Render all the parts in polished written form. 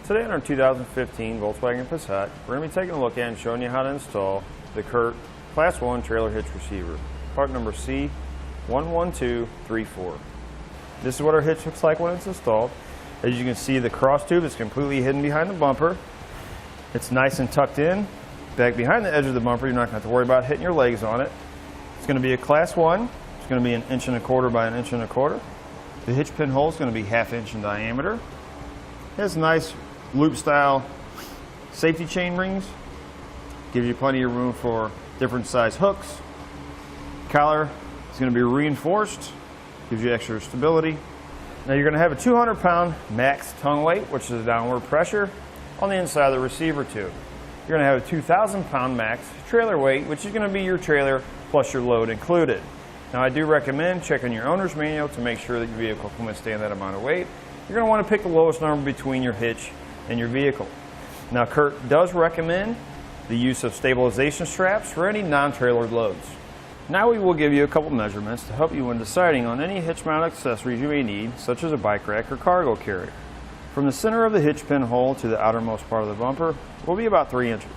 Today on our 2015 Volkswagen Passat, we're going to be taking a look at and showing you how to install the Curt Class 1 Trailer Hitch Receiver, part number C11234. This is what our hitch looks like when it's installed. As you can see, the cross tube is completely hidden behind the bumper. It's nice and tucked in. Back behind the edge of the bumper, you're not going to have to worry about hitting your legs on it. It's going to be a Class 1. It's going to be 1 1/4 by 1 1/4. The hitch pin hole is going to be 1/2 inch in diameter. It has nice loop style safety chain rings. Gives you plenty of room for different size hooks. Collar is going to be reinforced. Gives you extra stability. Now you're going to have a 200-pound max tongue weight, which is downward pressure, on the inside of the receiver tube. You're going to have a 2,000-pound max trailer weight, which is going to be your trailer plus your load included. Now I do recommend checking your owner's manual to make sure that your vehicle can withstand that amount of weight. You're going to want to pick the lowest number between your hitch and your vehicle. Now Curt does recommend the use of stabilization straps for any non-trailer loads. Now we will give you a couple measurements to help you when deciding on any hitch mount accessories you may need, such as a bike rack or cargo carrier. From the center of the hitch pin hole to the outermost part of the bumper will be about 3 inches.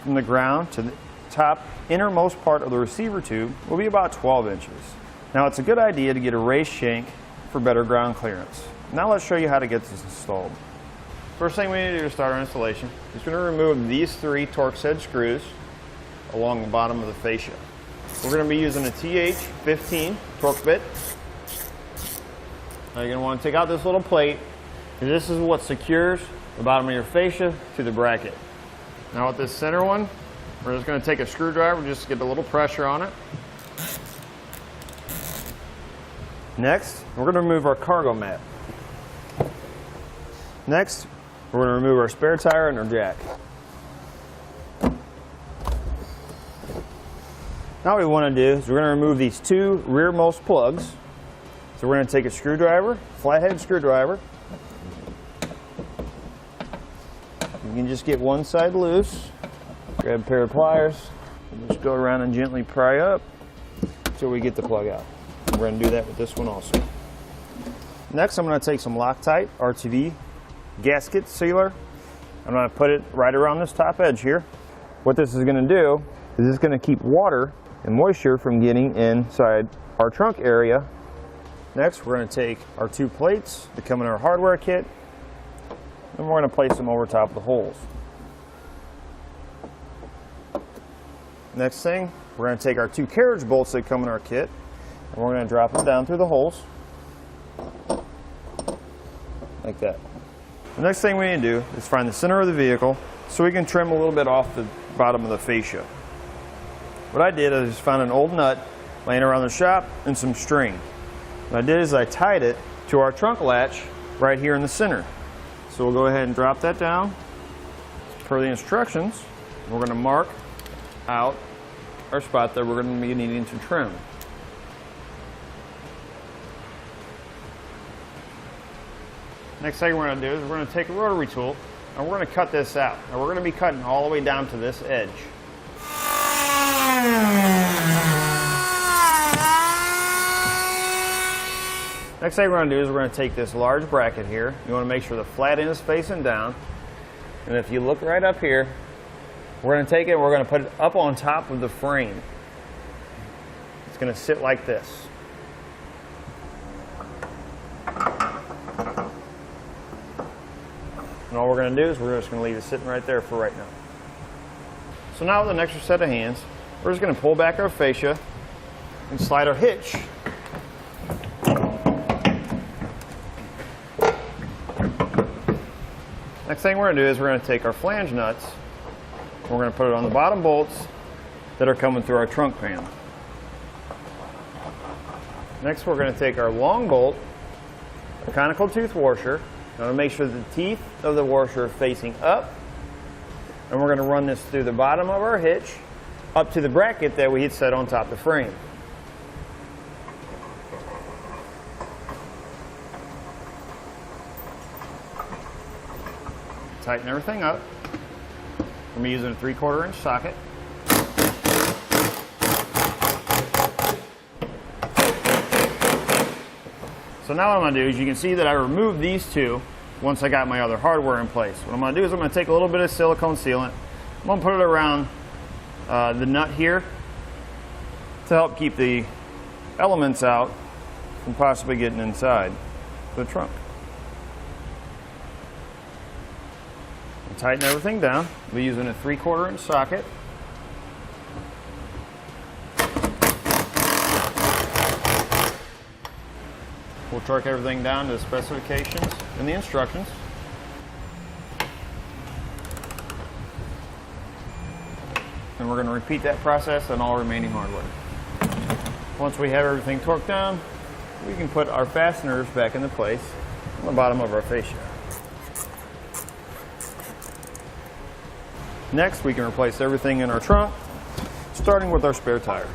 From the ground to the top innermost part of the receiver tube will be about 12 inches. Now it's a good idea to get a raised shank for better ground clearance. Now let's show you how to get this installed. First thing we need to do to start our installation is going to remove these 3 Torx head screws along the bottom of the fascia. We're going to be using a TH15 Torx bit. Now you're going to want to take out this little plate, and this is what secures the bottom of your fascia to the bracket. Now with this center one, we're just going to take a screwdriver just to get a little pressure on it. Next, we're going to remove our cargo mat. Next, we're going to remove our spare tire and our jack. Now what we want to do is we're going to remove these 2 rearmost plugs. So we're going to take a screwdriver, flathead screwdriver. You can just get one side loose. Grab a pair of pliers and just go around and gently pry up until we get the plug out. We're going to do that with this one also. Next, I'm going to take some Loctite RTV gasket sealer. I'm going to put it right around this top edge here. What this is going to do is it's going to keep water and moisture from getting inside our trunk area. Next, we're going to take our 2 plates that come in our hardware kit, and we're going to place them over top of the holes. Next thing, we're going to take our 2 carriage bolts that come in our kit, and we're going to drop them down through the holes, like that. The next thing we need to do is find the center of the vehicle so we can trim a little bit off the bottom of the fascia. What I did is I just found an old nut laying around the shop and some string. What I did is I tied it to our trunk latch right here in the center. So we'll go ahead and drop that down per the instructions. We're going to mark out our spot that we're going to be needing to trim. Next thing we're going to do is we're going to take a rotary tool and we're going to cut this out. And we're going to be cutting all the way down to this edge. Next thing we're going to do is we're going to take this large bracket here. You want to make sure the flat end is facing down. And if you look right up here, we're going to take it and we're going to put it up on top of the frame. It's going to sit like this. And all we're going to do is we're just going to leave it sitting right there for right now. So now with an extra set of hands, we're just going to pull back our fascia and slide our hitch Next thing we're going to do is we're going to take our flange nuts and we're going to put it on the bottom bolts that are coming through our trunk panel. Next we're going to take our long bolt, a conical tooth washer. Now to make sure the teeth of the washer are facing up, and we're going to run this through the bottom of our hitch up to the bracket that we had set on top of the frame. Tighten everything up. I'm using a 3/4 inch socket. So now what I'm going to do is you can see that I removed these two once I got my other hardware in place. What I'm going to do is I'm going to take a little bit of silicone sealant. I'm going to put it around the nut here to help keep the elements out from possibly getting inside the trunk. And tighten everything down. We're using a 3/4 inch socket. We'll torque everything down to the specifications and the instructions. And we're going to repeat that process on all remaining hardware. Once we have everything torqued down, we can put our fasteners back into place on the bottom of our fascia. Next, we can replace everything in our trunk, starting with our spare tire.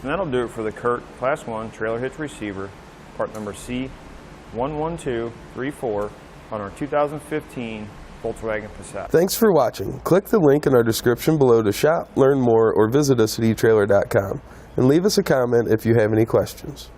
And that'll do it for the Curt Class 1 Trailer Hitch Receiver, part number C11234 on our 2015 Volkswagen Passat. Thanks for watching. Click the link in our description below to shop, learn more, or visit us at etrailer.com. And leave us a comment if you have any questions.